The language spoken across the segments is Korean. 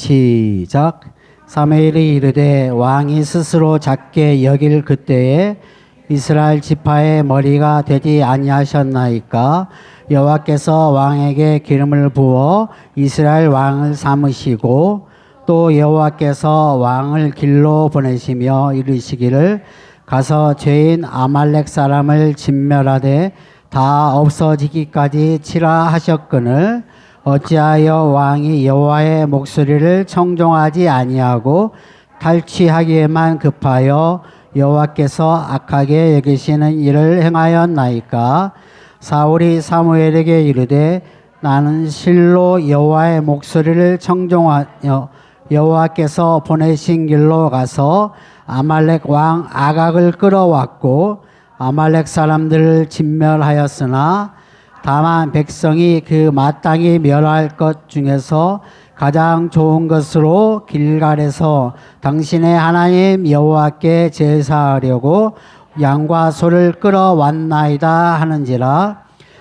시작. 사무엘이 이르되 왕이 스스로 작게 여길 그때에 이스라엘 지파의 머리가 되지 아니하셨나이까. 여호와께서 왕에게 기름을 부어 이스라엘 왕을 삼으시고 또 여호와께서 왕을 길로 보내시며 이르시기를 가서 죄인 아말렉 사람을 진멸하되 다 없어지기까지 치라 하셨거늘 어찌하여 왕이 여호와의 목소리를 청종하지 아니하고 탈취하기에만 급하여 여호와께서 악하게 여기시는 일을 행하였나이까. 사울이 사무엘에게 이르되 나는 실로 여호와의 목소리를 청종하여 여호와께서 보내신 길로 가서 아말렉 왕 아각을 끌어왔고 아말렉 사람들을 진멸하였으나 다만 백성이 그 마땅히 멸할 것 중에서 가장 좋은 것으로 길갈에서 당신의 하나님 여호와께 제사하려고 양과 소를 끌어왔나이다 하는지라.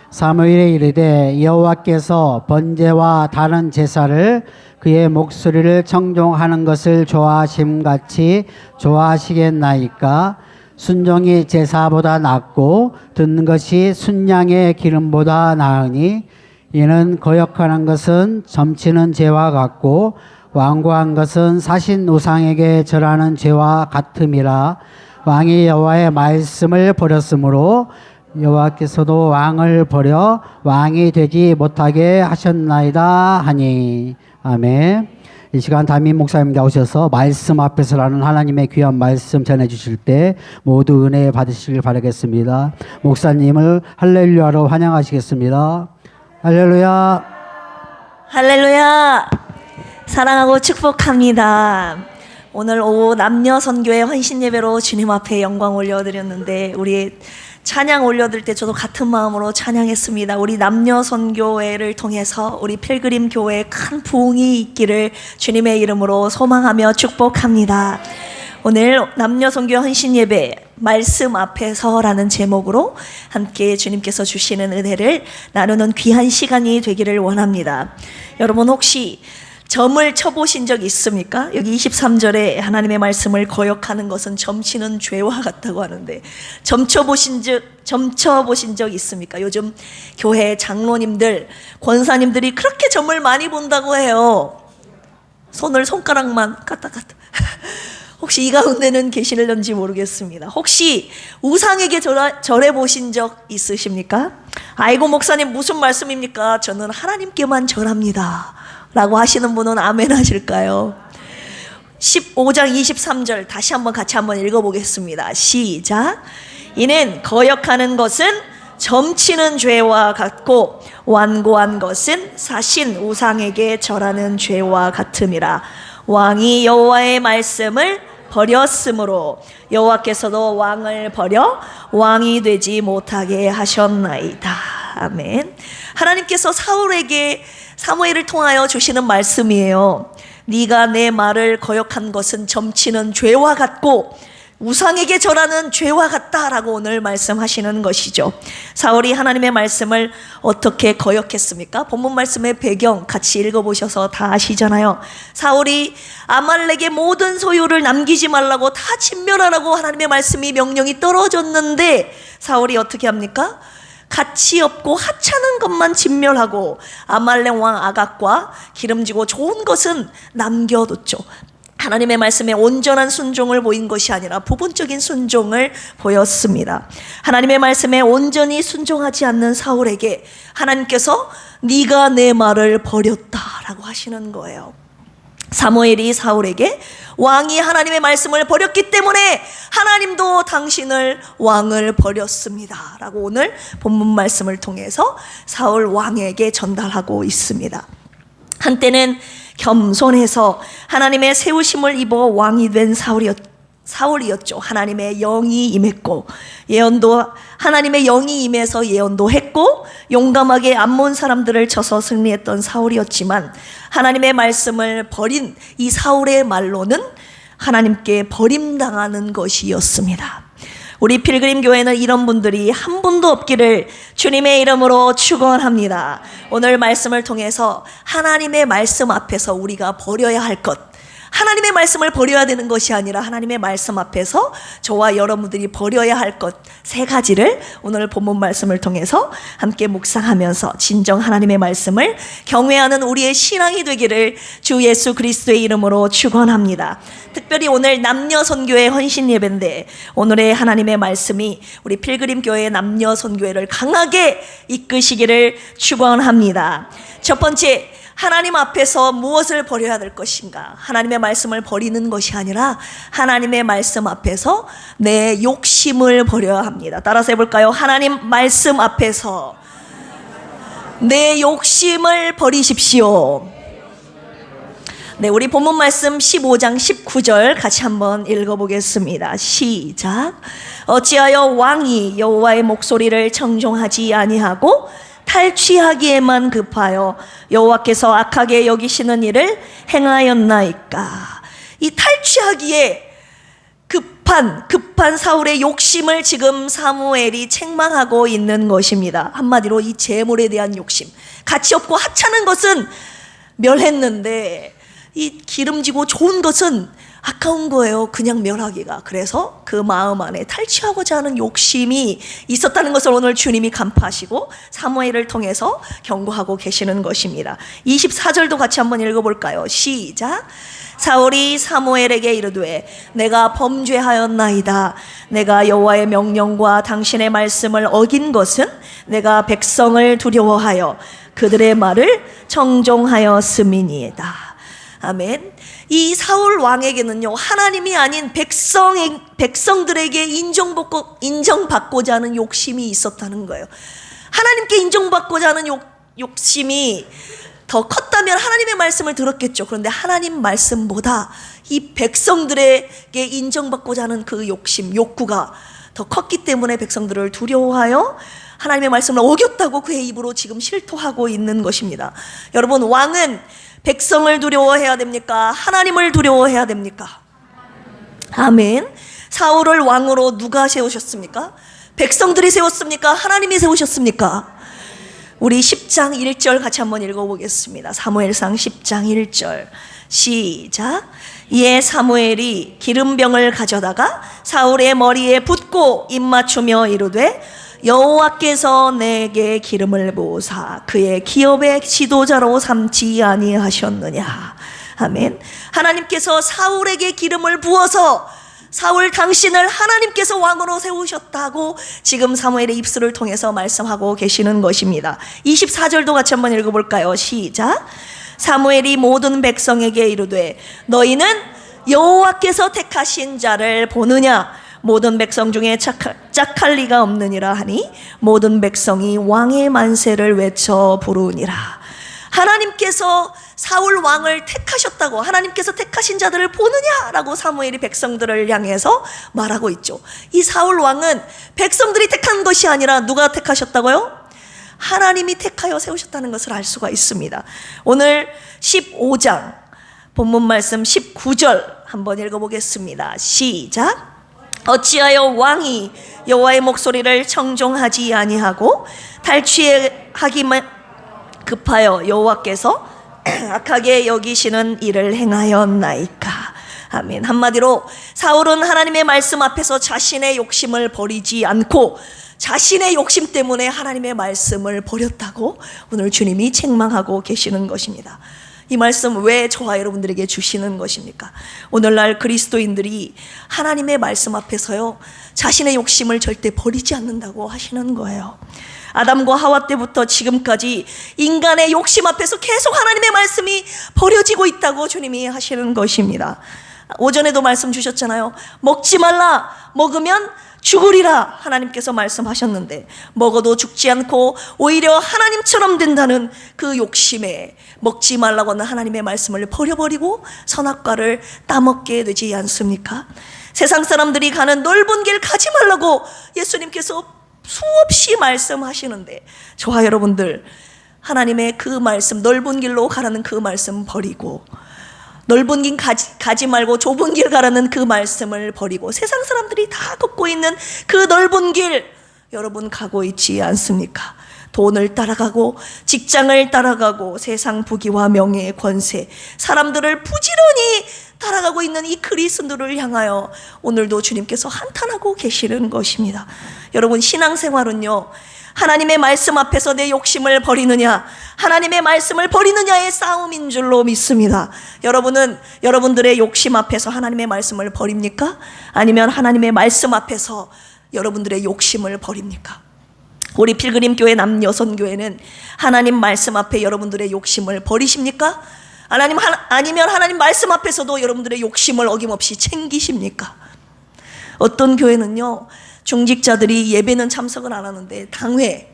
사무엘이 이르되 여호와께서 번제와 다른 제사를 그의 목소리를 청종하는 것을 좋아하심같이 좋아하시겠나이까. 순종이 제사보다 낫고 듣는 것이 순양의 기름보다 나으니 이는 거역하는 것은 점치는 죄와 같고 완고한 것은 사신 우상에게 절하는 죄와 같음이라. 왕이 여호와의 말씀을 버렸으므로 여호와께서도 왕을 버려 왕이 되지 못하게 하셨나이다 하니. 아멘. 이 시간 담임 목사님 나오셔서 말씀 앞에서라는 하나님의 귀한 말씀 전해주실 때 모두 은혜 받으시길 바라겠습니다. 목사님을 할렐루야로 환영하시겠습니다. 할렐루야. 할렐루야. 사랑하고 축복합니다. 오늘 오후 남녀 선교의 헌신 예배로 주님 앞에 영광 올려드렸는데 우리 찬양 올려드릴 때 저도 같은 마음으로 찬양했습니다. 우리 남녀 선교회를 통해서 우리 필그림 교회에 큰 부흥이 있기를 주님의 이름으로 소망하며 축복합니다. 오늘 남녀 선교 헌신 예배 말씀 앞에서라는 제목으로 함께 주님께서 주시는 은혜를 나누는 귀한 시간이 되기를 원합니다. 여러분 혹시 점을 쳐보신 적 있습니까? 여기 23절에 하나님의 말씀을 거역하는 것은 점치는 죄와 같다고 하는데 점쳐보신 적 있습니까? 요즘 교회 장로님들, 권사님들이 그렇게 점을 많이 본다고 해요. 손가락만 까딱까딱. 혹시 이 가운데는 계시는지 모르겠습니다. 혹시 우상에게 절해 보신 적 있으십니까? 아이고 목사님 무슨 말씀입니까? 저는 하나님께만 절합니다 라고 하시는 분은 아멘 하실까요? 15장 23절 다시 한번 같이 한번 읽어보겠습니다. 시작. 이는 거역하는 것은 점치는 죄와 같고 완고한 것은 사신 우상에게 절하는 죄와 같음이라. 왕이 여호와의 말씀을 버렸으므로 여호와께서도 왕을 버려 왕이 되지 못하게 하셨나이다. 아멘. 하나님께서 사무엘을 통하여 주시는 말씀이에요. 네가 내 말을 거역한 것은 점치는 죄와 같고 우상에게 절하는 죄와 같다라고 오늘 말씀하시는 것이죠. 사울이 하나님의 말씀을 어떻게 거역했습니까? 본문 말씀의 배경 같이 읽어보셔서 다 아시잖아요. 사울이 아말렉의 모든 소유를 남기지 말라고 다 진멸하라고 하나님의 말씀이 명령이 떨어졌는데 사울이 어떻게 합니까? 가치 없고 하찮은 것만 진멸하고 아말렉 왕 아각과 기름지고 좋은 것은 남겨뒀죠. 하나님의 말씀에 온전한 순종을 보인 것이 아니라 부분적인 순종을 보였습니다. 하나님의 말씀에 온전히 순종하지 않는 사울에게 하나님께서 네가 내 말을 버렸다라고 하시는 거예요. 사무엘이 사울에게 왕이 하나님의 말씀을 버렸기 때문에 하나님도 당신을 왕을 버렸습니다 라고 오늘 본문 말씀을 통해서 사울 왕에게 전달하고 있습니다. 한때는 겸손해서 하나님의 세우심을 입어 왕이 된 사울이었죠. 하나님의 영이 임했고 예언도 하나님의 영이 임해서 예언도 했고 용감하게 암몬 사람들을 쳐서 승리했던 사울이었지만 하나님의 말씀을 버린 이 사울의 말로는 하나님께 버림당하는 것이었습니다. 우리 필그림 교회는 이런 분들이 한 분도 없기를 주님의 이름으로 축원합니다. 오늘 말씀을 통해서 하나님의 말씀 앞에서 우리가 버려야 할 것, 하나님의 말씀을 버려야 되는 것이 아니라 하나님의 말씀 앞에서 저와 여러분들이 버려야 할 것 세 가지를 오늘 본문 말씀을 통해서 함께 묵상하면서 진정 하나님의 말씀을 경외하는 우리의 신앙이 되기를 주 예수 그리스도의 이름으로 축원합니다. 특별히 오늘 남녀 선교회 헌신 예배인데 오늘의 하나님의 말씀이 우리 필그림 교회의 남녀 선교회를 강하게 이끄시기를 축원합니다. 첫 번째, 하나님 앞에서 무엇을 버려야 될 것인가? 하나님의 말씀을 버리는 것이 아니라 하나님의 말씀 앞에서 내 욕심을 버려야 합니다. 따라서 해볼까요? 하나님 말씀 앞에서 내 욕심을 버리십시오. 네, 우리 본문 말씀 15장 19절 같이 한번 읽어보겠습니다. 시작. 어찌하여 왕이 여호와의 목소리를 청종하지 아니하고 탈취하기에만 급하여 여호와께서 악하게 여기시는 일을 행하였나이까. 이 탈취하기에 급한 사울의 욕심을 지금 사무엘이 책망하고 있는 것입니다. 한마디로 이 재물에 대한 욕심, 가치 없고 하찮은 것은 멸했는데 이 기름지고 좋은 것은 아까운 거예요. 그냥 멸하기가. 그래서 그 마음 안에 탈취하고자 하는 욕심이 있었다는 것을 오늘 주님이 간파하시고 사무엘을 통해서 경고하고 계시는 것입니다. 24절도 같이 한번 읽어볼까요? 시작. 사울이 사무엘에게 이르되 내가 범죄하였나이다. 내가 여호와의 명령과 당신의 말씀을 어긴 것은 내가 백성을 두려워하여 그들의 말을 청종하였음이니이다. 아멘. 이 사울 왕에게는요, 하나님이 아닌 백성들에게 인정받고자 하는 욕심이 있었다는 거예요. 하나님께 인정받고자 하는 욕심이 더 컸다면 하나님의 말씀을 들었겠죠. 그런데 하나님 말씀보다 이 백성들에게 인정받고자 하는 그 욕구가 더 컸기 때문에 백성들을 두려워하여 하나님의 말씀을 어겼다고 그의 입으로 지금 실토하고 있는 것입니다. 여러분, 왕은 백성을 두려워해야 됩니까? 하나님을 두려워해야 됩니까? 아멘. 사울을 왕으로 누가 세우셨습니까? 백성들이 세웠습니까? 하나님이 세우셨습니까? 우리 10장 1절 같이 한번 읽어보겠습니다. 사무엘상 10장 1절 시작. 이에 사무엘이 기름병을 가져다가 사울의 머리에 붓고 입맞추며 이르되 여호와께서 내게 기름을 부으사 그의 기업의 지도자로 삼지 아니하셨느냐. 아멘. 하나님께서 사울에게 기름을 부어서 사울 당신을 하나님께서 왕으로 세우셨다고 지금 사무엘의 입술을 통해서 말씀하고 계시는 것입니다. 24절도 같이 한번 읽어볼까요? 시작. 사무엘이 모든 백성에게 이르되 너희는 여호와께서 택하신 자를 보느냐. 모든 백성 중에 짝할 리가 없느니라 하니 모든 백성이 왕의 만세를 외쳐 부르니라. 하나님께서 사울 왕을 택하셨다고, 하나님께서 택하신 자들을 보느냐라고 사무엘이 백성들을 향해서 말하고 있죠. 이 사울 왕은 백성들이 택한 것이 아니라 누가 택하셨다고요? 하나님이 택하여 세우셨다는 것을 알 수가 있습니다. 오늘 15장 본문 말씀 19절 한번 읽어보겠습니다. 시작. 어찌하여 왕이 여호와의 목소리를 청종하지 아니하고 탈취하기만 급하여 여호와께서 악하게 여기시는 일을 행하였나이까. 아멘. 한마디로 사울은 하나님의 말씀 앞에서 자신의 욕심을 버리지 않고 자신의 욕심 때문에 하나님의 말씀을 버렸다고 오늘 주님이 책망하고 계시는 것입니다. 이 말씀 왜 저와 여러분들에게 주시는 것입니까? 오늘날 그리스도인들이 하나님의 말씀 앞에서요, 자신의 욕심을 절대 버리지 않는다고 하시는 거예요. 아담과 하와 때부터 지금까지 인간의 욕심 앞에서 계속 하나님의 말씀이 버려지고 있다고 주님이 하시는 것입니다. 오전에도 말씀 주셨잖아요. 먹지 말라, 먹으면 죽으리라 하나님께서 말씀하셨는데 먹어도 죽지 않고 오히려 하나님처럼 된다는 그 욕심에 먹지 말라고 하는 하나님의 말씀을 버려버리고 선악과를 따먹게 되지 않습니까? 세상 사람들이 가는 넓은 길 가지 말라고 예수님께서 수없이 말씀하시는데 저와 여러분들 하나님의 그 말씀, 넓은 길로 가라는 그 말씀 버리고 넓은 길 가지 말고 좁은 길 가라는 그 말씀을 버리고 세상 사람들이 다 걷고 있는 그 넓은 길 여러분 가고 있지 않습니까? 돈을 따라가고 직장을 따라가고 세상 부귀와 명예 권세 사람들을 부지런히 따라가고 있는 이 그리스도를 향하여 오늘도 주님께서 한탄하고 계시는 것입니다. 여러분 신앙생활은요 하나님의 말씀 앞에서 내 욕심을 버리느냐 하나님의 말씀을 버리느냐의 싸움인 줄로 믿습니다. 여러분은 여러분들의 욕심 앞에서 하나님의 말씀을 버립니까? 아니면 하나님의 말씀 앞에서 여러분들의 욕심을 버립니까? 우리 필그림교회 남여선교회는 하나님 말씀 앞에 여러분들의 욕심을 버리십니까? 아니면 하나님 말씀 앞에서도 여러분들의 욕심을 어김없이 챙기십니까? 어떤 교회는요 중직자들이 예배는 참석을 안 하는데 당회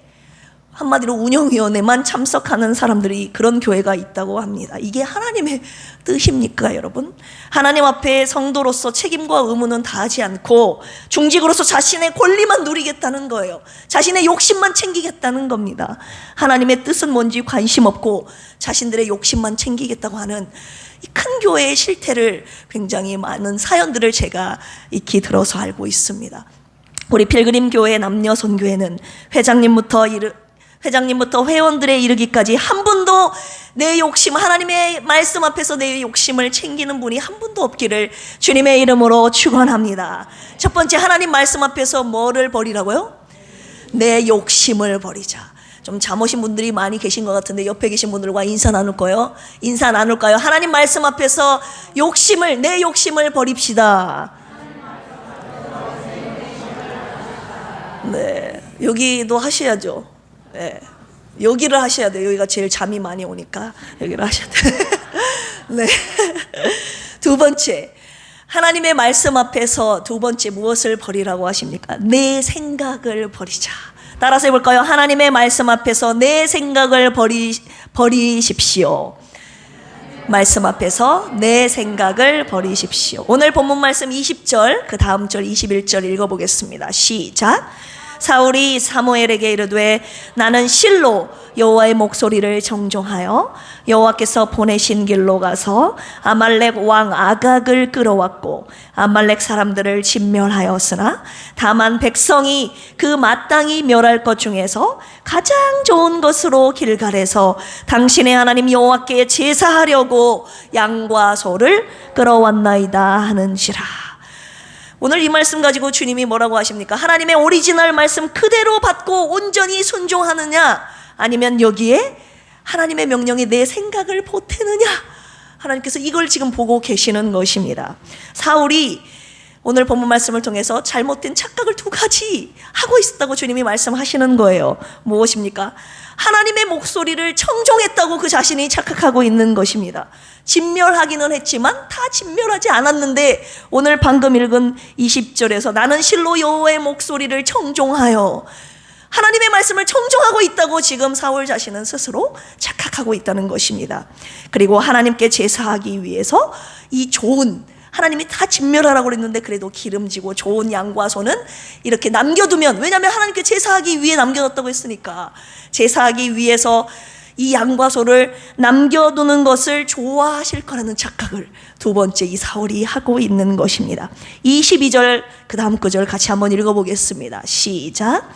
한마디로 운영위원회만 참석하는 사람들이 그런 교회가 있다고 합니다. 이게 하나님의 뜻입니까 여러분? 하나님 앞에 성도로서 책임과 의무는 다하지 않고 중직으로서 자신의 권리만 누리겠다는 거예요. 자신의 욕심만 챙기겠다는 겁니다. 하나님의 뜻은 뭔지 관심 없고 자신들의 욕심만 챙기겠다고 하는 이 큰 교회의 실태를 굉장히 많은 사연들을 제가 익히 들어서 알고 있습니다. 우리 필그림교회 남녀선교회는 회장님부터 회원들에 이르기까지 한 분도 내 욕심 하나님의 말씀 앞에서 내 욕심을 챙기는 분이 한 분도 없기를 주님의 이름으로 축원합니다. 첫 번째 하나님 말씀 앞에서 뭐를 버리라고요? 내 욕심을 버리자. 좀 잠오신 분들이 많이 계신 것 같은데 옆에 계신 분들과 인사 나눌까요? 하나님 말씀 앞에서 내 욕심을 버립시다. 네, 여기도 하셔야죠. 네, 여기를 하셔야 돼요. 여기가 제일 잠이 많이 오니까 여기를 하셔야 돼요. 네. 두 번째, 하나님의 말씀 앞에서 두 번째 무엇을 버리라고 하십니까? 내 생각을 버리자. 따라서 해볼까요? 하나님의 말씀 앞에서 내 생각을 버리십시오. 말씀 앞에서 내 생각을 버리십시오. 오늘 본문 말씀 20절 그 다음 절 21절 읽어보겠습니다. 시작. 사울이 사무엘에게 이르되 나는 실로 여호와의 목소리를 정종하여 여호와께서 보내신 길로 가서 아말렉 왕 아각을 끌어왔고 아말렉 사람들을 진멸하였으나 다만 백성이 그 마땅히 멸할 것 중에서 가장 좋은 것으로 길갈에서 당신의 하나님 여호와께 제사하려고 양과 소를 끌어왔나이다 하는지라. 오늘 이 말씀 가지고 주님이 뭐라고 하십니까? 하나님의 오리지널 말씀 그대로 받고 온전히 순종하느냐 아니면 여기에 하나님의 명령에 내 생각을 보태느냐 하나님께서 이걸 지금 보고 계시는 것입니다. 사울이 오늘 본문 말씀을 통해서 잘못된 착각을 두 가지 하고 있었다고 주님이 말씀하시는 거예요. 무엇입니까? 하나님의 목소리를 청종했다고 그 자신이 착각하고 있는 것입니다. 진멸하기는 했지만 다 진멸하지 않았는데 오늘 방금 읽은 20절에서 나는 실로 여호와의 목소리를 청종하여 하나님의 말씀을 청종하고 있다고 지금 사울 자신은 스스로 착각하고 있다는 것입니다. 그리고 하나님께 제사하기 위해서 이 좋은 하나님이 다 진멸하라고 그랬는데 그래도 기름지고 좋은 양과 소는 이렇게 남겨두면 왜냐하면 하나님께 제사하기 위해 남겨뒀다고 했으니까 제사하기 위해서 이 양과 소를 남겨두는 것을 좋아하실 거라는 착각을 두 번째 이 사울이 하고 있는 것입니다. 22절 그 다음 구절 같이 한번 읽어보겠습니다. 시작.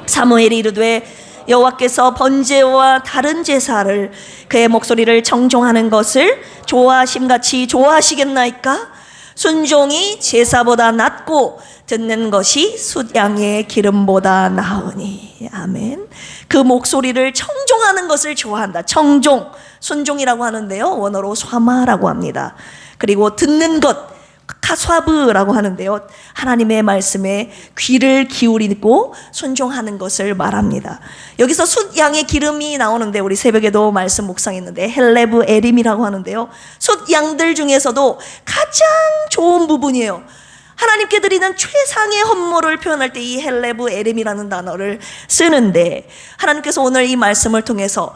사무엘이 이르되 여호와께서 번제와 다른 제사를 그의 목소리를 청종하는 것을 좋아하심같이 좋아하시겠나이까? 순종이 제사보다 낫고 듣는 것이 숫양의 기름보다 나으니. 아멘. 그 목소리를 청종하는 것을 좋아한다. 청종, 순종이라고 하는데요 원어로 쇠마라고 합니다. 그리고 듣는 것 카스와브라고 하는데요 하나님의 말씀에 귀를 기울이고 순종하는 것을 말합니다. 여기서 숫양의 기름이 나오는데 우리 새벽에도 말씀 묵상했는데 헬레브 에림이라고 하는데요 숫양들 중에서도 가장 좋은 부분이에요. 하나님께 드리는 최상의 헌물을 표현할 때 이 헬레브 에림이라는 단어를 쓰는데 하나님께서 오늘 이 말씀을 통해서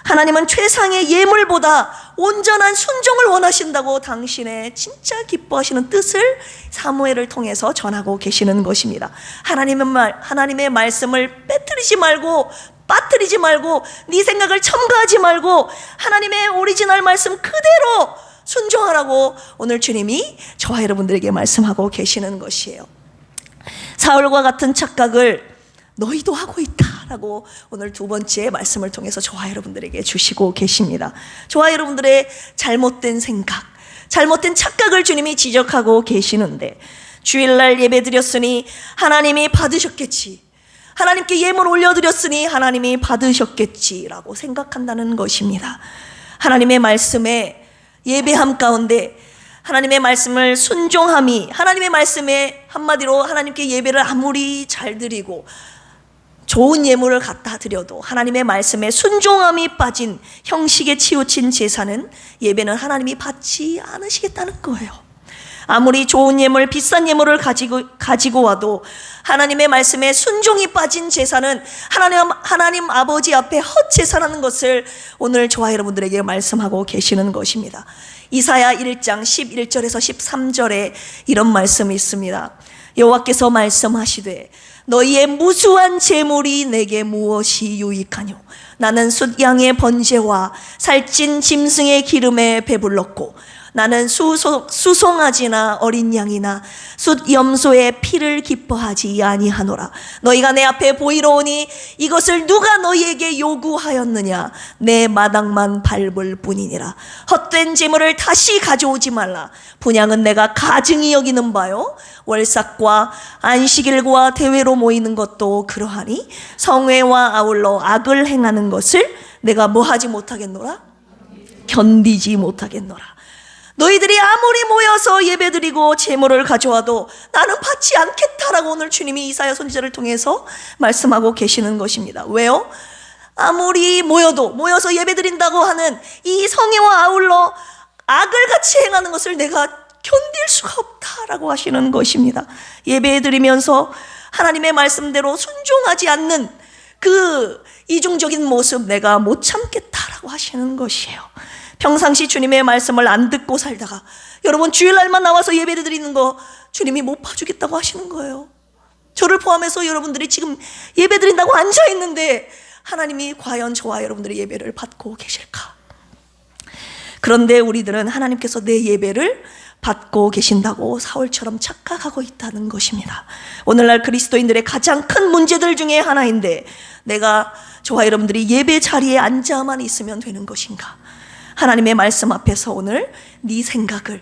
하나님은 최상의 예물보다 온전한 순종을 원하신다고 당신의 진짜 기뻐하시는 뜻을 사무엘을 통해서 전하고 계시는 것입니다. 하나님의 말씀을 빠뜨리지 말고 네 생각을 첨가하지 말고 하나님의 오리지널 말씀 그대로 순종하라고 오늘 주님이 저와 여러분들에게 말씀하고 계시는 것이에요. 사울과 같은 착각을 너희도 하고 있다라고 오늘 두 번째 말씀을 통해서 저와 여러분들에게 주시고 계십니다. 저와 여러분들의 잘못된 생각, 잘못된 착각을 주님이 지적하고 계시는데, 주일날 예배 드렸으니 하나님이 받으셨겠지, 하나님께 예물 올려드렸으니 하나님이 받으셨겠지라고 생각한다는 것입니다. 하나님의 말씀에 예배함 가운데 하나님의 말씀을 순종함이, 하나님의 말씀에 한마디로 하나님께 예배를 아무리 잘 드리고 좋은 예물을 갖다 드려도 하나님의 말씀에 순종함이 빠진 형식에 치우친 제사는, 예배는 하나님이 받지 않으시겠다는 거예요. 아무리 좋은 예물, 비싼 예물을 가지고 와도 하나님의 말씀에 순종이 빠진 제사는 하나님 아버지 앞에 헛제사라는 것을 오늘 저와 여러분들에게 말씀하고 계시는 것입니다. 이사야 1장 11절에서 13절에 이런 말씀이 있습니다. 여호와께서 말씀하시되 너희의 무수한 재물이 내게 무엇이 유익하뇨? 나는 숫양의 번제와 살찐 짐승의 기름에 배불렀고 나는 수송아지나 어린 양이나 숫염소의 피를 기뻐하지 아니하노라. 너희가 내 앞에 보이러 오니 이것을 누가 너희에게 요구하였느냐? 내 마당만 밟을 뿐이니라. 헛된 재물을 다시 가져오지 말라. 분향은 내가 가증히 여기는 바요, 월삭과 안식일과 대회로 모이는 것도 그러하니 성회와 아울러 악을 행하는 것을 내가 뭐하지 못하겠노라? 견디지 못하겠노라. 너희들이 아무리 모여서 예배드리고 제물을 가져와도 나는 받지 않겠다라고 오늘 주님이 이사야 선지자를 통해서 말씀하고 계시는 것입니다. 왜요? 아무리 모여서 예배드린다고 하는 이 성회와 아울러 악을 같이 행하는 것을 내가 견딜 수가 없다라고 하시는 것입니다. 예배드리면서 하나님의 말씀대로 순종하지 않는 그 이중적인 모습 내가 못 참겠다라고 하시는 것이에요. 평상시 주님의 말씀을 안 듣고 살다가 여러분 주일날만 나와서 예배를 드리는 거 주님이 못 봐주겠다고 하시는 거예요. 저를 포함해서 여러분들이 지금 예배 드린다고 앉아있는데 하나님이 과연 저와 여러분들의 예배를 받고 계실까? 그런데 우리들은 하나님께서 내 예배를 받고 계신다고 사울처럼 착각하고 있다는 것입니다. 오늘날 그리스도인들의 가장 큰 문제들 중에 하나인데, 내가 저와 여러분들이 예배 자리에 앉아만 있으면 되는 것인가? 하나님의 말씀 앞에서 오늘 네 생각을,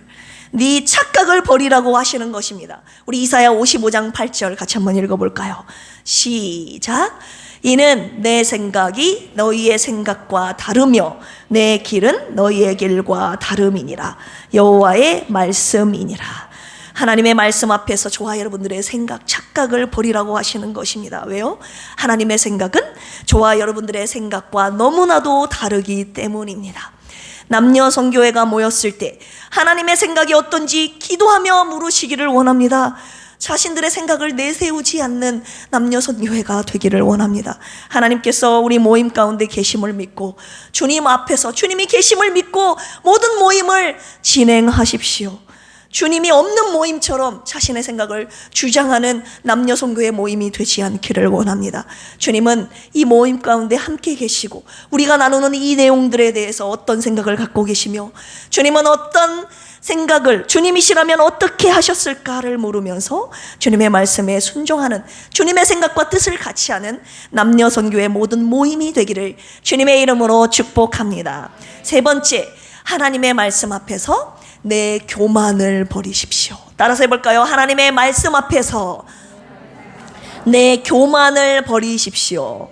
네 착각을 버리라고 하시는 것입니다. 우리 이사야 55장 8절 같이 한번 읽어볼까요? 시작. 이는 내 생각이 너희의 생각과 다르며 내 길은 너희의 길과 다름이니라. 여호와의 말씀이니라. 하나님의 말씀 앞에서 저와 여러분들의 생각, 착각을 버리라고 하시는 것입니다. 왜요? 하나님의 생각은 저와 여러분들의 생각과 너무나도 다르기 때문입니다. 남녀 선교회가 모였을 때 하나님의 생각이 어떤지 기도하며 물으시기를 원합니다. 자신들의 생각을 내세우지 않는 남녀 선교회가 되기를 원합니다. 하나님께서 우리 모임 가운데 계심을 믿고 주님 앞에서 주님이 계심을 믿고 모든 모임을 진행하십시오. 주님이 없는 모임처럼 자신의 생각을 주장하는 남녀 선교회 모임이 되지 않기를 원합니다. 주님은 이 모임 가운데 함께 계시고 우리가 나누는 이 내용들에 대해서 어떤 생각을 갖고 계시며 주님은 어떤 생각을, 주님이시라면 어떻게 하셨을까를 물으면서 주님의 말씀에 순종하는, 주님의 생각과 뜻을 같이 하는 남녀 선교회 모든 모임이 되기를 주님의 이름으로 축복합니다. 세 번째, 하나님의 말씀 앞에서 내 교만을 버리십시오. 따라서 해볼까요? 하나님의 말씀 앞에서 내 교만을 버리십시오.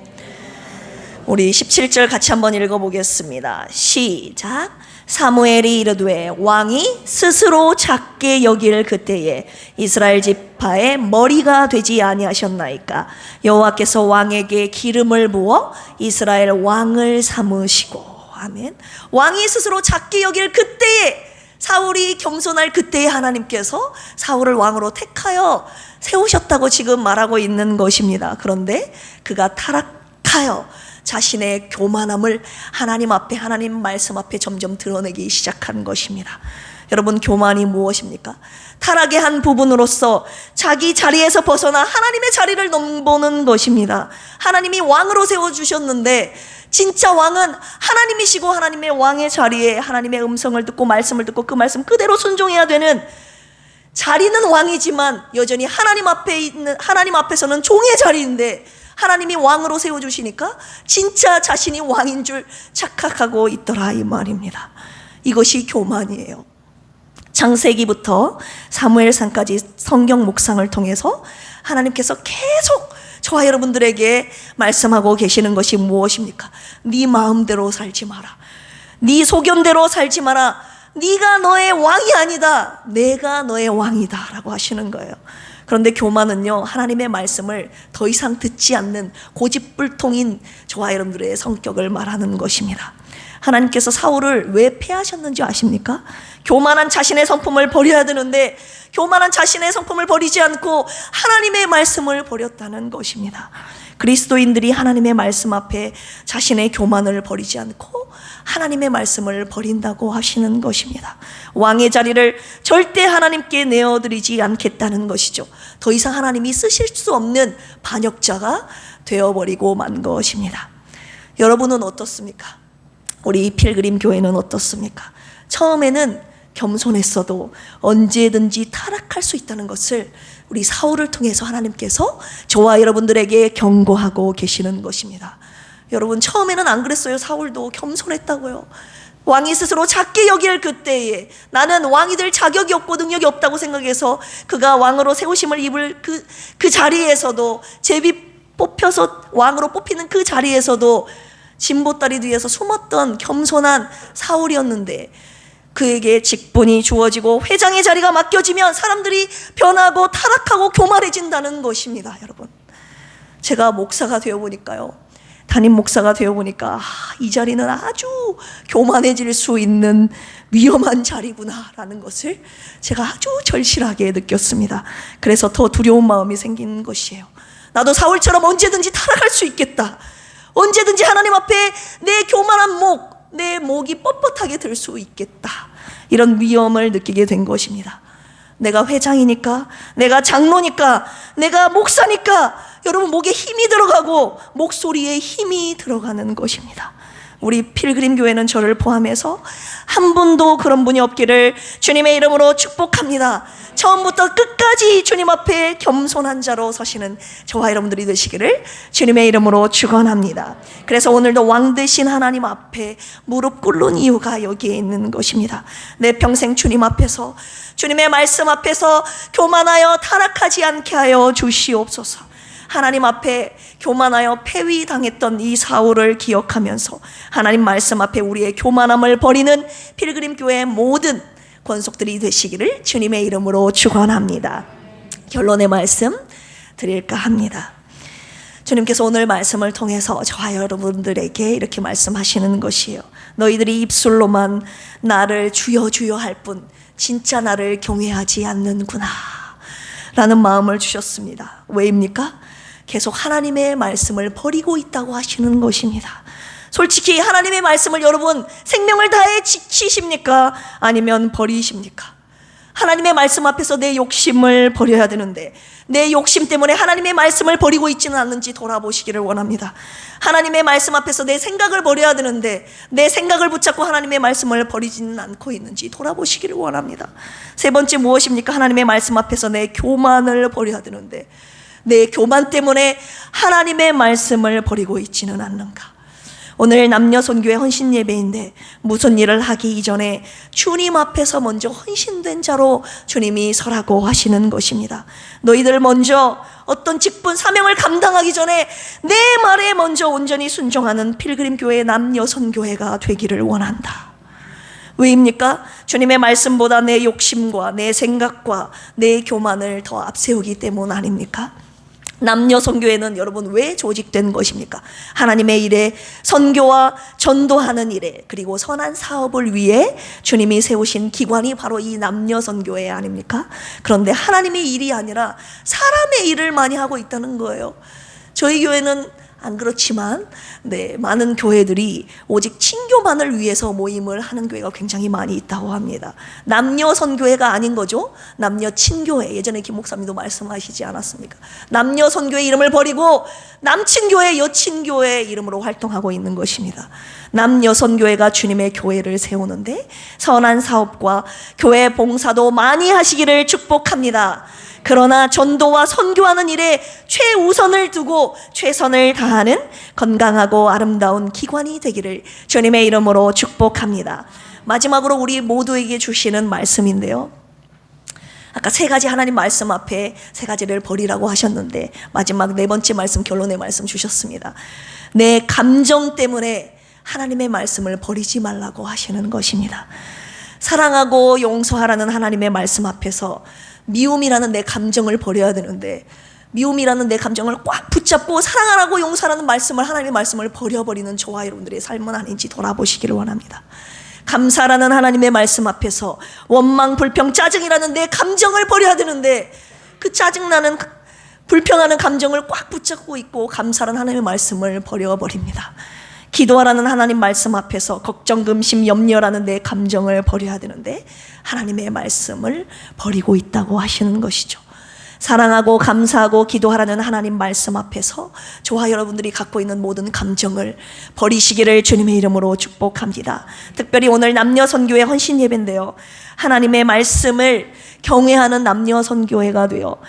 우리 17절 같이 한번 읽어보겠습니다. 시작. 사무엘이 이르되 왕이 스스로 작게 여길 그때에 이스라엘 지파의 머리가 되지 아니하셨나이까? 여호와께서 왕에게 기름을 부어 이스라엘 왕을 삼으시고. 아멘. 왕이 스스로 작게 여길 그때에, 사울이 겸손할 그때에 하나님께서 사울을 왕으로 택하여 세우셨다고 지금 말하고 있는 것입니다. 그런데 그가 타락하여 자신의 교만함을 하나님 앞에, 하나님 말씀 앞에 점점 드러내기 시작한 것입니다. 여러분, 교만이 무엇입니까? 타락의 한 부분으로서 자기 자리에서 벗어나 하나님의 자리를 넘보는 것입니다. 하나님이 왕으로 세워주셨는데 진짜 왕은 하나님이시고 하나님의 왕의 자리에 하나님의 음성을 듣고 말씀을 듣고 그 말씀 그대로 순종해야 되는, 자리는 왕이지만 여전히 하나님 앞에서는 종의 자리인데 하나님이 왕으로 세워주시니까 진짜 자신이 왕인 줄 착각하고 있더라, 이 말입니다. 이것이 교만이에요. 창세기부터 사무엘상까지 성경 묵상을 통해서 하나님께서 계속 저와 여러분들에게 말씀하고 계시는 것이 무엇입니까? 네 마음대로 살지 마라. 네 소견대로 살지 마라. 네가 너의 왕이 아니다. 내가 너의 왕이다 라고 하시는 거예요. 그런데 교만은요, 하나님의 말씀을 더 이상 듣지 않는 고집불통인 저와 여러분들의 성격을 말하는 것입니다. 하나님께서 사울을 왜 패하셨는지 아십니까? 교만한 자신의 성품을 버려야 되는데 교만한 자신의 성품을 버리지 않고 하나님의 말씀을 버렸다는 것입니다. 그리스도인들이 하나님의 말씀 앞에 자신의 교만을 버리지 않고 하나님의 말씀을 버린다고 하시는 것입니다. 왕의 자리를 절대 하나님께 내어드리지 않겠다는 것이죠. 더 이상 하나님이 쓰실 수 없는 반역자가 되어버리고 만 것입니다. 여러분은 어떻습니까? 우리 필그림 교회는 어떻습니까? 처음에는 겸손했어도 언제든지 타락할 수 있다는 것을 우리 사울을 통해서 하나님께서 저와 여러분들에게 경고하고 계시는 것입니다. 여러분, 처음에는 안 그랬어요. 사울도 겸손했다고요. 왕이 스스로 작게 여길 그때에 나는 왕이 될 자격이 없고 능력이 없다고 생각해서 그가 왕으로 세우심을 입을 그 자리에서도, 제비 뽑혀서 왕으로 뽑히는 그 자리에서도 진보다리 뒤에서 숨었던 겸손한 사울이었는데, 그에게 직분이 주어지고 회장의 자리가 맡겨지면 사람들이 변하고 타락하고 교만해진다는 것입니다. 여러분, 제가 목사가 되어보니까요, 담임 목사가 되어보니까 이 자리는 아주 교만해질 수 있는 위험한 자리구나라는 것을 제가 아주 절실하게 느꼈습니다. 그래서 더 두려운 마음이 생긴 것이에요. 나도 사울처럼 언제든지 타락할 수 있겠다. 언제든지 하나님 앞에 내 교만한 내 목이 뻣뻣하게 될 수 있겠다. 이런 위험을 느끼게 된 것입니다. 내가 회장이니까, 내가 장로니까, 내가 목사니까 여러분 목에 힘이 들어가고 목소리에 힘이 들어가는 것입니다. 우리 필그림 교회는 저를 포함해서 한 분도 그런 분이 없기를 주님의 이름으로 축복합니다. 처음부터 끝까지 주님 앞에 겸손한 자로 서시는 저와 여러분들이 되시기를 주님의 이름으로 축원합니다. 그래서 오늘도 왕 되신 하나님 앞에 무릎 꿇는 이유가 여기에 있는 것입니다. 내 평생 주님 앞에서, 주님의 말씀 앞에서 교만하여 타락하지 않게 하여 주시옵소서. 하나님 앞에 교만하여 폐위당했던 이 사울을 기억하면서 하나님 말씀 앞에 우리의 교만함을 버리는 필그림 교회의 모든 권속들이 되시기를 주님의 이름으로 축원합니다. 결론의 말씀 드릴까 합니다. 주님께서 오늘 말씀을 통해서 저와 여러분들에게 이렇게 말씀하시는 것이에요. 너희들이 입술로만 나를 주여 주여 할 뿐 진짜 나를 경외하지 않는구나 라는 마음을 주셨습니다. 왜입니까? 계속 하나님의 말씀을 버리고 있다고 하시는 것입니다. 솔직히 하나님의 말씀을 여러분 생명을 다해 지키십니까? 아니면 버리십니까? 하나님의 말씀 앞에서 내 욕심을 버려야 되는데 내 욕심 때문에 하나님의 말씀을 버리고 있지는 않는지 돌아보시기를 원합니다. 하나님의 말씀 앞에서 내 생각을 버려야 되는데 내 생각을 붙잡고 하나님의 말씀을 버리지는 않고 있는지 돌아보시기를 원합니다. 세 번째 무엇입니까? 하나님의 말씀 앞에서 내 교만을 버려야 되는데 내 교만 때문에 하나님의 말씀을 버리고 있지는 않는가? 오늘 남녀선교회 헌신 예배인데 무슨 일을 하기 이전에 주님 앞에서 먼저 헌신된 자로 주님이 서라고 하시는 것입니다. 너희들 먼저 어떤 직분 사명을 감당하기 전에 내 말에 먼저 온전히 순종하는 필그림 교회 남녀선교회가 되기를 원한다. 왜입니까? 주님의 말씀보다 내 욕심과 내 생각과 내 교만을 더 앞세우기 때문 아닙니까? 남녀 선교회는 여러분 왜 조직된 것입니까? 하나님의 일에, 선교와 전도하는 일에, 그리고 선한 사업을 위해 주님이 세우신 기관이 바로 이 남녀 선교회 아닙니까? 그런데 하나님의 일이 아니라 사람의 일을 많이 하고 있다는 거예요. 저희 교회는 안 그렇지만 많은 교회들이 오직 친교만을 위해서 모임을 하는 교회가 굉장히 많이 있다고 합니다. 남녀 선교회가 아닌 거죠. 남녀 친교회. 예전에 김 목사님도 말씀하시지 않았습니까? 남녀 선교회 이름을 버리고 남친교회, 여친교회 이름으로 활동하고 있는 것입니다. 남녀 선교회가 주님의 교회를 세우는데 선한 사업과 교회 봉사도 많이 하시기를 축복합니다. 그러나 전도와 선교하는 일에 최우선을 두고 최선을 다하는 건강하고 아름다운 기관이 되기를 주님의 이름으로 축복합니다. 마지막으로 우리 모두에게 주시는 말씀인데요. 아까 세 가지 하나님 말씀 앞에 세 가지를 버리라고 하셨는데 마지막 네 번째 말씀, 결론의 말씀 주셨습니다. 내 감정 때문에 하나님의 말씀을 버리지 말라고 하시는 것입니다. 사랑하고 용서하라는 하나님의 말씀 앞에서 미움이라는 내 감정을 버려야 되는데 미움이라는 내 감정을 꽉 붙잡고 사랑하라고 용서하라는 말씀을, 하나님의 말씀을 버려버리는 저와 여러분들의 삶은 아닌지 돌아보시기를 원합니다. 감사라는 하나님의 말씀 앞에서 원망, 불평, 짜증이라는 내 감정을 버려야 되는데 그 짜증나는 불평하는 감정을 꽉 붙잡고 있고 감사라는 하나님의 말씀을 버려버립니다. 기도하라는 하나님 말씀 앞에서 걱정, 근심, 염려라는 내 감정을 버려야 되는데 하나님의 말씀을 버리고 있다고 하시는 것이죠. 사랑하고 감사하고 기도하라는 하나님 말씀 앞에서 저와 여러분들이 갖고 있는 모든 감정을 버리시기를 주님의 이름으로 축복합니다. 특별히 오늘 남녀 선교회 헌신 예배인데요, 하나님의 말씀을 경외하는 남녀 선교회가 되어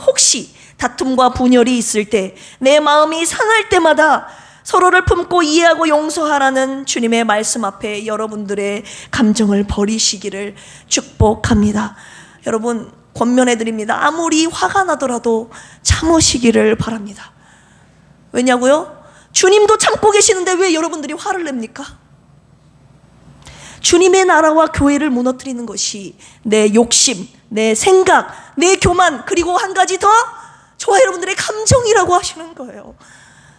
혹시 다툼과 분열이 있을 때, 내 마음이 상할 때마다 서로를 품고 이해하고 용서하라는 주님의 말씀 앞에 여러분들의 감정을 버리시기를 축복합니다. 여러분, 권면해드립니다. 아무리 화가 나더라도 참으시기를 바랍니다. 왜냐고요? 주님도 참고 계시는데 왜 여러분들이 화를 냅니까? 주님의 나라와 교회를 무너뜨리는 것이 내 욕심, 내 생각, 내 교만, 그리고 한 가지 더, 저와 여러분들의 감정이라고 하시는 거예요.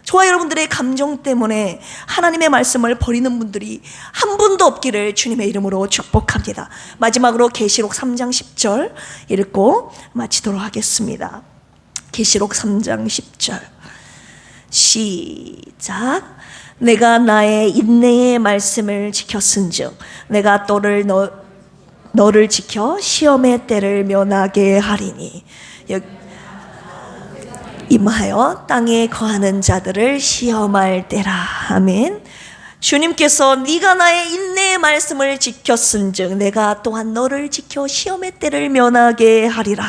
저와 여러분들의 감정 때문에 하나님의 말씀을 버리는 분들이 한 분도 없기를 주님의 이름으로 축복합니다. 마지막으로 계시록 3장 10절 읽고 마치도록 하겠습니다. 계시록 3장 10절 시작. 내가 나의 인내의 말씀을 지켰은즉 내가 너를 지켜 시험의 때를 면하게 하리니 임하여 땅에 거하는 자들을 시험할 때라. 아멘. 주님께서 네가 나의 인내의 말씀을 지켰은즉 내가 또한 너를 지켜 시험의 때를 면하게 하리라.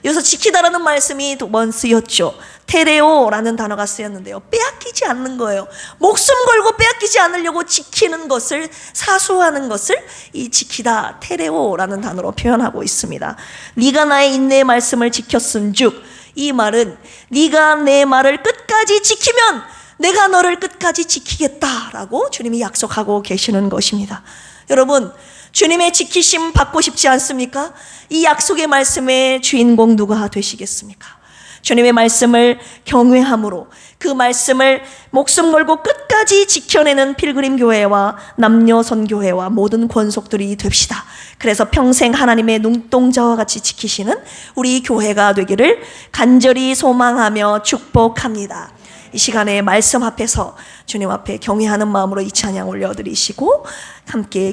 여기서 지키다라는 말씀이 두 번 쓰였죠. 테레오라는 단어가 쓰였는데요, 빼앗기지 않는 거예요. 목숨 걸고 빼앗기지 않으려고 지키는 것을, 사수하는 것을 이 지키다, 테레오라는 단어로 표현하고 있습니다. 네가 나의 인내의 말씀을 지켰은즉, 이 말은 네가 내 말을 끝까지 지키면 내가 너를 끝까지 지키겠다라고 주님이 약속하고 계시는 것입니다. 여러분, 주님의 지키심 받고 싶지 않습니까? 이 약속의 말씀의 주인공 누가 되시겠습니까? 주님의 말씀을 경외함으로 그 말씀을 목숨 걸고 끝까지 지켜내는 필그림 교회와 남녀 선교회와 모든 권속들이 됩시다. 그래서 평생 하나님의 눈동자와 같이 지키시는 우리 교회가 되기를 간절히 소망하며 축복합니다. 이 시간에 말씀 앞에서 주님 앞에 경외하는 마음으로 이 찬양 올려드리시고 함께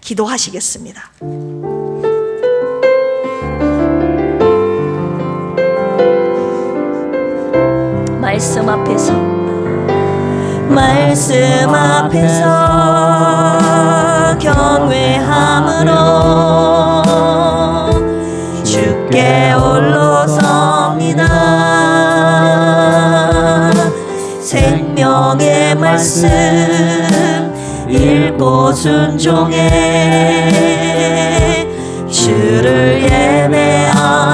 기도하시겠습니다. 말씀 앞에서 경외함으로 주께 홀로 섭니다. 생명의 말씀 읽고 순종해 주를 예배합니다.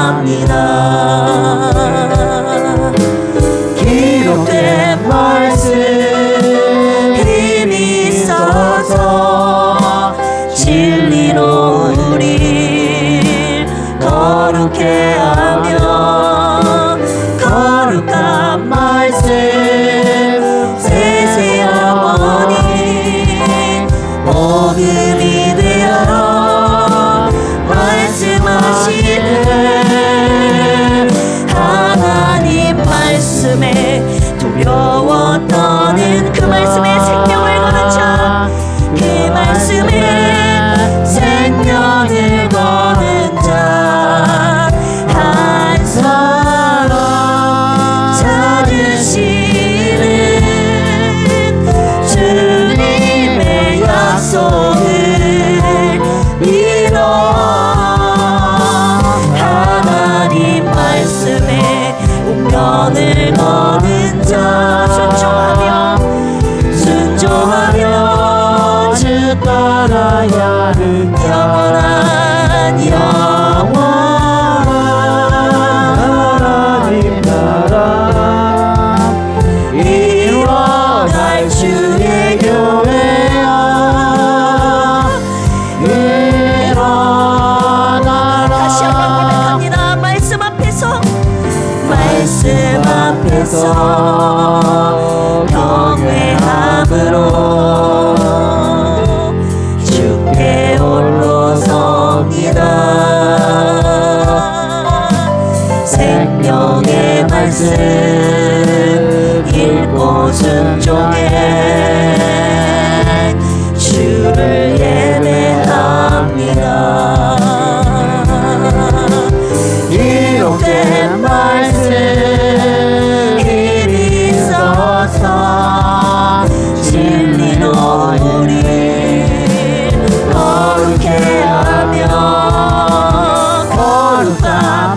기록된 말씀 힘이 있어서 진리로 우릴 거룩해 하며 거룩한 말씀 세세 영원히 복음이 되어 말씀하시네. 하는 자 영원한 하나님 나라 이뤄갈 주의 교회야 일어나라. 다시 한번 고백합니다. 말씀 앞에서 경외함으로 주께 홀로 섭니다. 생명의 말씀 읽고 순종해 주를 예배합니다. 기록된 말씀 이리 있어서 진리로 우리 거룩해 하며 거룩한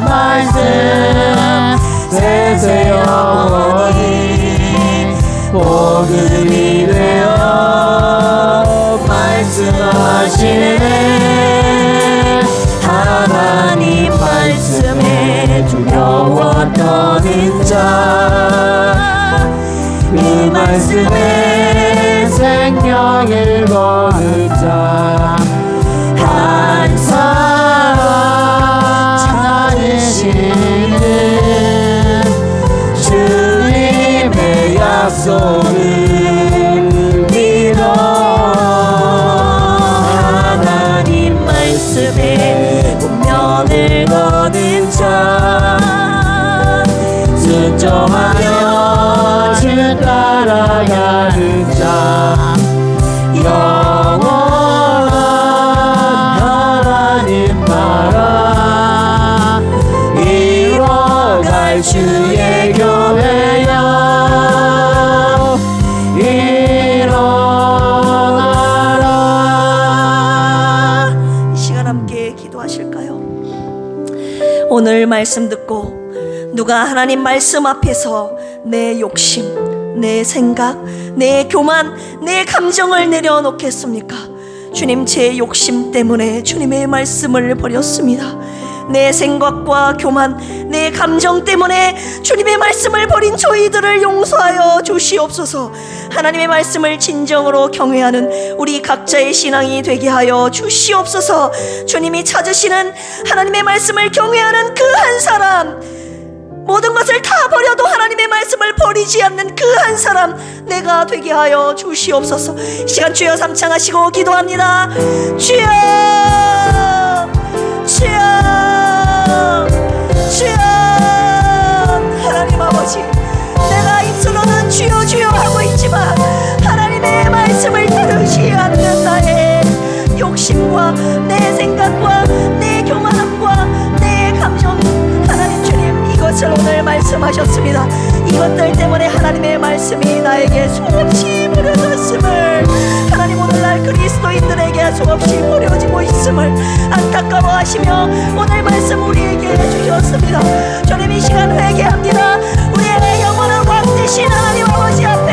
말씀 세세 영원히 복음이 되어 말씀하시네. 하나님 말씀에 두려워 떠는 자, 그 말씀에 생명을 거는 자, 한 사람 찾으시는 주님의 약속을 믿어. 하나님 말씀에 운명을 거는 자, 순종하며 주 따라가는 자, 영원한 하나님 나라 이뤄갈 주의 교회여 일어나라. 이 시간 함께 기도하실까요? 오늘 말씀 듣고 누가 하나님 말씀 앞에서 내 욕심, 내 생각, 내 교만, 내 감정을 내려놓겠습니까? 주님, 제 욕심 때문에 주님의 말씀을 버렸습니다. 내 생각과 교만, 내 감정 때문에 주님의 말씀을 버린 저희들을 용서하여 주시옵소서. 하나님의 말씀을 진정으로 경외하는 우리 각자의 신앙이 되게 하여 주시옵소서. 주님이 찾으시는 하나님의 말씀을 경외하는 그 한 사람, 모든 것을 다 버려도 하나님의 말씀을 버리지 않는 그 한 사람 내가 되게 하여 주시옵소서. 이 시간 주여 삼창하시고 기도합니다. 주여, 주여, 주여. 하나님 아버지, 내가 입술로는 주여 주여 하고 있지만 하나님의 말씀을 들으시 않는 나의 욕심과 내 생각과 내 교만함과 내 감정, 하나님 주님, 이것을 오늘 말씀하셨습니다. 이것들 때문에 하나님의 말씀이 나에게 수없이 무뎌졌음을, 하나님 오늘날 그리스도인들에게 수없이 무뎌지고 있음을 안타까워하시며 오늘 말씀 우리에게 주셨습니다. 주님, 이 시간 회개합니다. 우리의 영원한 왕 되신 하나님 아버지 앞에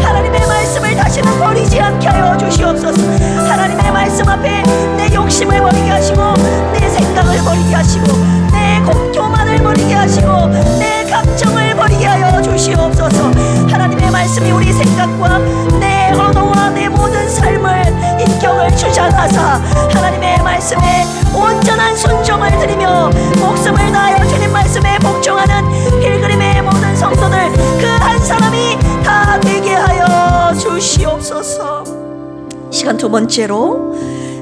하나님의 말씀을 다시는 버리지 않게 하여 주시옵소서. 하나님의 말씀 앞에 내 욕심을 버리게 하시고 내 생각을 버리게 하시고 내 교만을 버리게 하시고 내 감정을 버리게 하여 주시옵소서. 하나님의 말씀이 우리 생각과 내 언어와 내 모든 삶을 인격을 주장하사 하나님의 말씀에 온전한 순종을 드리며 목숨을 다하여 주님 말씀에 복종하는 필그림의 모든 성도들 그 한 사람이 다 되게 하여 주시옵소서. 시간 두 번째로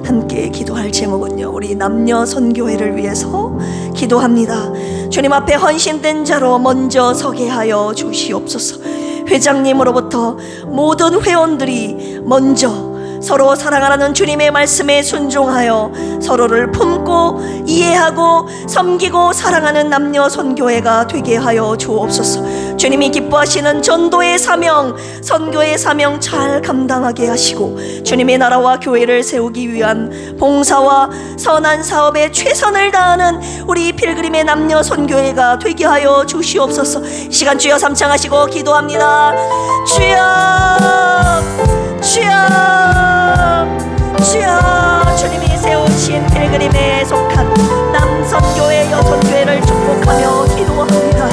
함께 기도할 제목은요, 우리 남녀 선교회를 위해서 기도합니다. 주님 앞에 헌신된 자로 먼저 서게 하여 주시옵소서. 회장님으로부터 모든 회원들이 먼저 서로 사랑하라는 주님의 말씀에 순종하여 서로를 품고 이해하고 섬기고 사랑하는 남녀 선교회가 되게 하여 주옵소서. 주님이 기뻐하시는 전도의 사명, 선교의 사명 잘 감당하게 하시고 주님의 나라와 교회를 세우기 위한 봉사와 선한 사업에 최선을 다하는 우리 필그림의 남녀 선교회가 되게 하여 주시옵소서. 시간 주여 삼창하시고 기도합니다. 주여, 주여, 주여. 하신 필그림에 속한 남선교회 여선교회를 축복하며 기도합니다.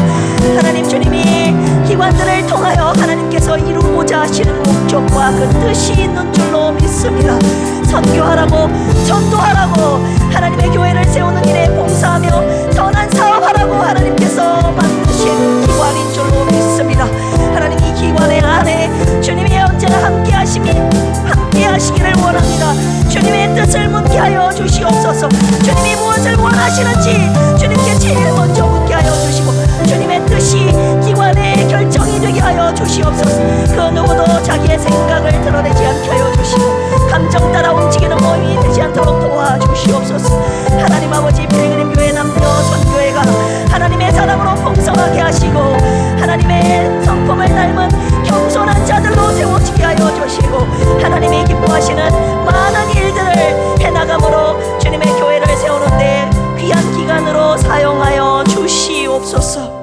하나님 주님이 기관들을 통하여 하나님께서 이루고자 하시는 목적과 그 뜻이 있는 줄로 믿습니다. 선교하라고, 전도하라고, 하나님의 교회를 세우는 일에 봉사하며 선한 사업하라고 하나님께서 만드신 기관인 줄로 믿습니다. 하나님 이 기관의 안에 주님이 언제나 함께 하시기를 원합니다. 주님의 뜻을 묻게 하여 주시옵소서. 주님이 무엇을 원하시는지 주님께 제일 먼저 묻게 하여 주시고, 주님의 뜻이 기관의 결정이 되게 하여 주시옵소서. 그 누구도 자기의 생각을 드러내지 않게 하여 주시고 감정 따라 움직이는 모임이 되지 않도록 도와주시옵소서. 하나님 아버지, 필그림 교회 남녀 선교회가 하나님의 사랑으로 풍성하게 하시고 하나님의 성품을 닮은 겸손한 자들로 세워지게 하여 주시고 하나님이 기뻐하시는 많은 일들을 해나감으로 주님의 교회를 세우는데 귀한 기간으로 사용하여 주시옵소서.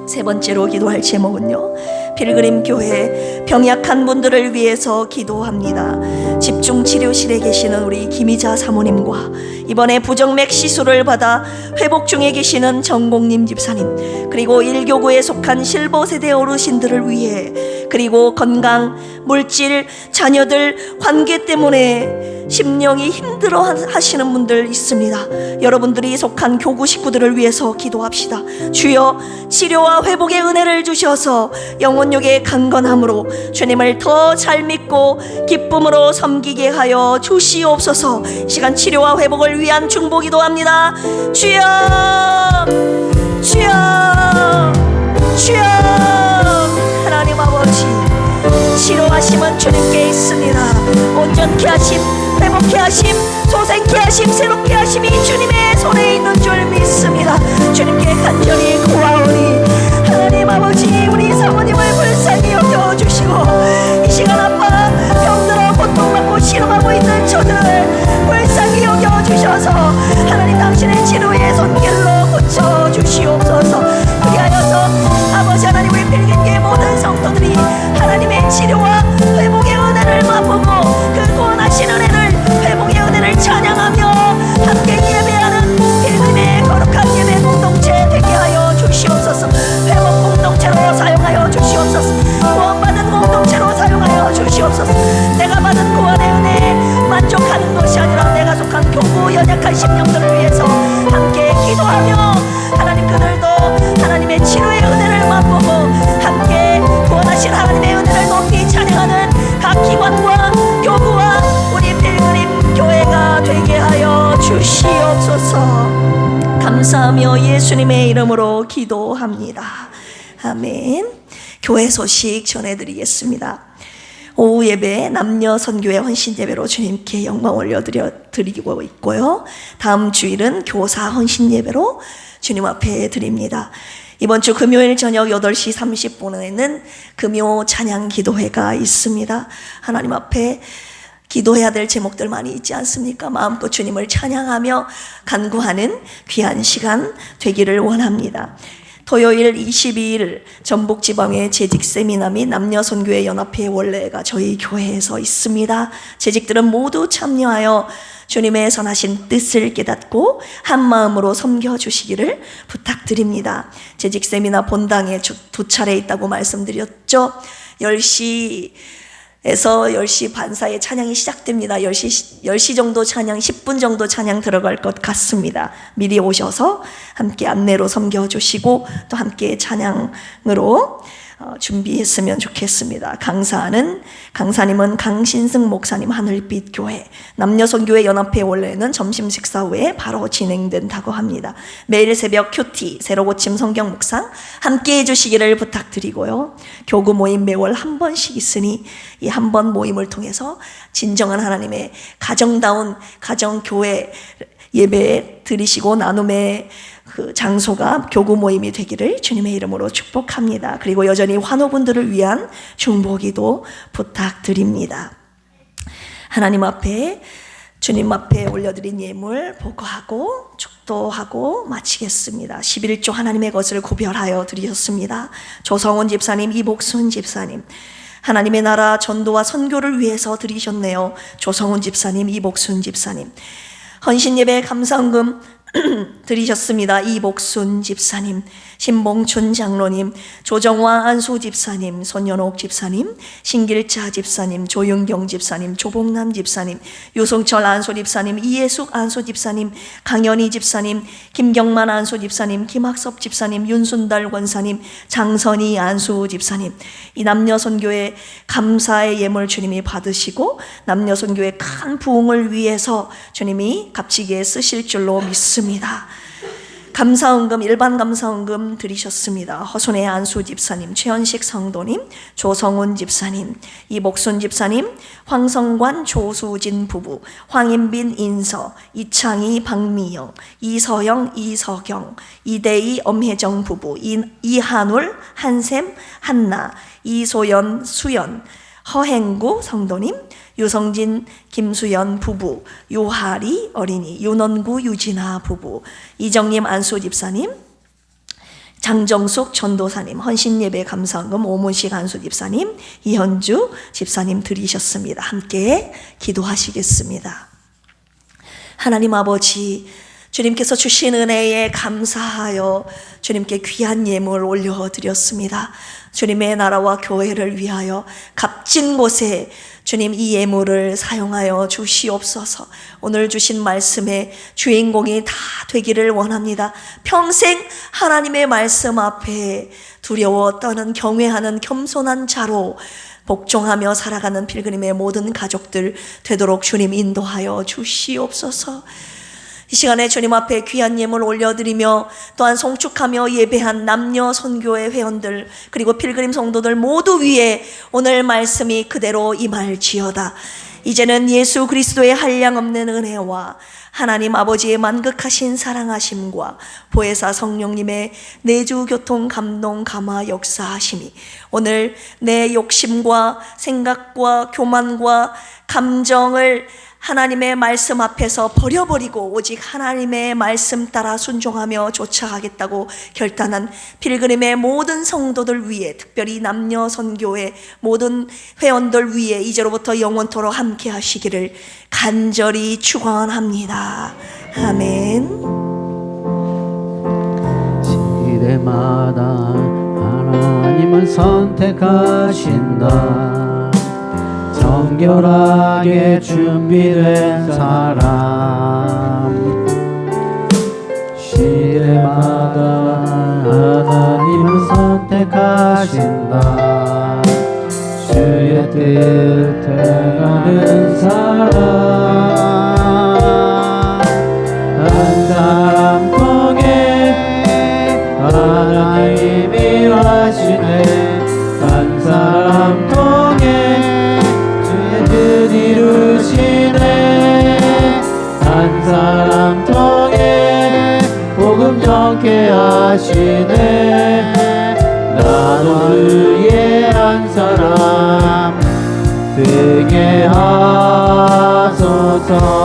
세 번째로 기도할 제목은요, 필그림 교회 병약한 분들을 위해서 기도합니다. 집중치료실에 계시는 우리 김희자 사모님과 이번에 부정맥 시술을 받아 회복 중에 계시는 정공님 집사님, 그리고 일교구에 속한 실버세대 어르신들을 위해, 그리고 건강, 물질, 자녀들 관계 때문에 심령이 힘들어 하시는 분들 있습니다. 여러분들이 속한 교구 식구들을 위해서 기도합시다. 주여, 치료와 회복의 은혜를 주셔서 영혼력의 강건함으로 주님을 더 잘 믿고 기쁨으로 섬기게 하여 주시옵소서. 시간 치료와 회복을 위한 중보 기도합니다. 주여, 주여, 주여. 하나님 아버지, 치료하심은 주님께 있습니다. 온전케 하심, 회복케 하심, 소생케 하심, 새롭게 하심이 주님의 손에 있는 줄 믿습니다. 주님께 간절히 구하오니 하나님 아버지, 우리 사모님을 불쌍히 여겨주시고 이 시간 아파 병들어 고통받고 실험하고 있는 저들을 불쌍히 여겨주셔서 하나님 당신의 치료의 손길로 고쳐주시옵소서. 그리하여서 아버지 하나님, 우리 필기교회 모든 성도들이 하나님의 치료와 회복의 은혜를 맛보고 그 구원하신 은혜를, 회복의 은혜를 찬양하며 함께 예배하는 필그림의 거룩한 예배 공동체 되게 하여 주시옵소서. 회복 공동체로 사용하여 주시옵소서. 구원받은 공동체로 사용하여 주시옵소서. 내가 받은 구원의 은혜에 만족하는 것이 아니라 내가 속한 교구 연약한 심령들을 위해서 함께 기도하며 하나님 그들도 하나님의 치료의 은혜를 맛보고 함께 구원하신 하나님의 은혜를 높이 찬양하는 각 기관과 교구와 우리 필그림 교회가 되게 하여 주시옵소서. 감사하며 예수님의 이름으로 기도합니다. 아멘. 교회 소식 전해드리겠습니다. 오후 예배 남녀 선교회 헌신 예배로 주님께 영광 올려드리고 있고요. 다음 주일은 교사 헌신 예배로 주님 앞에 드립니다. 이번 주 금요일 저녁 8시 30분에는 금요 찬양 기도회가 있습니다. 하나님 앞에 기도해야 될 제목들 많이 있지 않습니까? 마음껏 주님을 찬양하며 간구하는 귀한 시간 되기를 원합니다. 토요일 22일 전북지방의 재직 세미나 및 남녀선교회 연합회 원래가 저희 교회에서 있습니다. 재직들은 모두 참여하여 주님의 선하신 뜻을 깨닫고 한 마음으로 섬겨주시기를 부탁드립니다. 재직 세미나 본당에 두 차례 있다고 말씀드렸죠. 10시에서 10시 반 사이에 찬양이 시작됩니다. 10시 정도 찬양, 10분 정도 찬양 들어갈 것 같습니다. 미리 오셔서 함께 안내로 섬겨주시고 또 함께 찬양으로 준비했으면 좋겠습니다. 강사님은 강신승 목사님 하늘빛 교회, 남녀선교회 연합회 원래는 점심 식사 후에 바로 진행된다고 합니다. 매일 새벽 큐티, 새로 고침 성경 묵상 함께 해주시기를 부탁드리고요. 교구 모임 매월 한 번씩 있으니 이 한 번 모임을 통해서 진정한 하나님의 가정다운 가정교회 예배 드리시고 나눔의 그 장소가 교구 모임이 되기를 주님의 이름으로 축복합니다. 그리고 여전히 환우분들을 위한 중보기도 부탁드립니다. 하나님 앞에, 주님 앞에 올려드린 예물 보고하고 축도하고 마치겠습니다. 11조 하나님의 것을 구별하여 드리셨습니다. 조성훈 집사님, 이복순 집사님, 하나님의 나라 전도와 선교를 위해서 드리셨네요. 조성훈 집사님, 이복순 집사님. 헌신예배 감사헌금 드리셨습니다. 이복순 집사님, 신봉춘 장로님, 조정화 안수 집사님, 손연옥 집사님, 신길자 집사님, 조윤경 집사님, 조봉남 집사님, 유승철 안수 집사님, 이예숙 안수 집사님, 강연희 집사님, 김경만 안수 집사님, 김학섭 집사님, 윤순달 권사님, 장선희 안수 집사님, 이 남녀선교회 감사의 예물 주님이 받으시고 남녀선교회 큰 부흥을 위해서 주님이 값지게 쓰실 줄로 믿습니다. 감사헌금, 일반 감사헌금 드리셨습니다. 허순의 안수 집사님, 최현식 성도님, 조성훈 집사님, 이복순 집사님, 황성관 조수진 부부, 황인빈 인서, 이창희 박미영, 이서영 이서경, 이대희 엄혜정 부부, 이한울 한샘 한나, 이소연 수연, 허행구 성도님, 유성진 김수연 부부, 요하리 어린이, 윤원구 유진아 부부, 이정님 안수 집사님, 장정숙 전도사님, 헌신예배 감사헌금 오문식 안수 집사님, 이현주 집사님 드리셨습니다. 함께 기도하시겠습니다. 하나님 아버지, 주님께서 주신 은혜에 감사하여 주님께 귀한 예물 올려드렸습니다. 주님의 나라와 교회를 위하여 값진 곳에 주님 이 예물을 사용하여 주시옵소서. 오늘 주신 말씀의 주인공이 다 되기를 원합니다. 평생 하나님의 말씀 앞에 두려워 떠는 경외하는 겸손한 자로 복종하며 살아가는 필그림의 모든 가족들 되도록 주님 인도하여 주시옵소서. 이 시간에 주님 앞에 귀한 예물 올려드리며 또한 송축하며 예배한 남녀 선교회 회원들 그리고 필그림 성도들 모두 위에 오늘 말씀이 그대로 임할지어다. 이제는 예수 그리스도의 한량없는 은혜와 하나님 아버지의 만극하신 사랑하심과 보혜사 성령님의 내주 교통 감동 감화 역사하심이 오늘 내 욕심과 생각과 교만과 감정을 하나님의 말씀 앞에서 버려버리고 오직 하나님의 말씀 따라 순종하며 쫓아가겠다고 결단한 필그림의 모든 성도들 위해, 특별히 남녀 선교회 모든 회원들 위해 이제로부터 영원토록 함께 하시기를 간절히 축원합니다. 아멘. 시대마다 하나님은 선택하신다. 정결하게 준비된 사람, 시대마다 하나님은 선택하신다. 주의 뜻 행하는 사람, 한 사람 통해 하나님이 일하시네. 한 사람 통해 이루시네. 한 사람 통해 복음 전케 하시네. 나도 그의 한 사람 되게 하소서.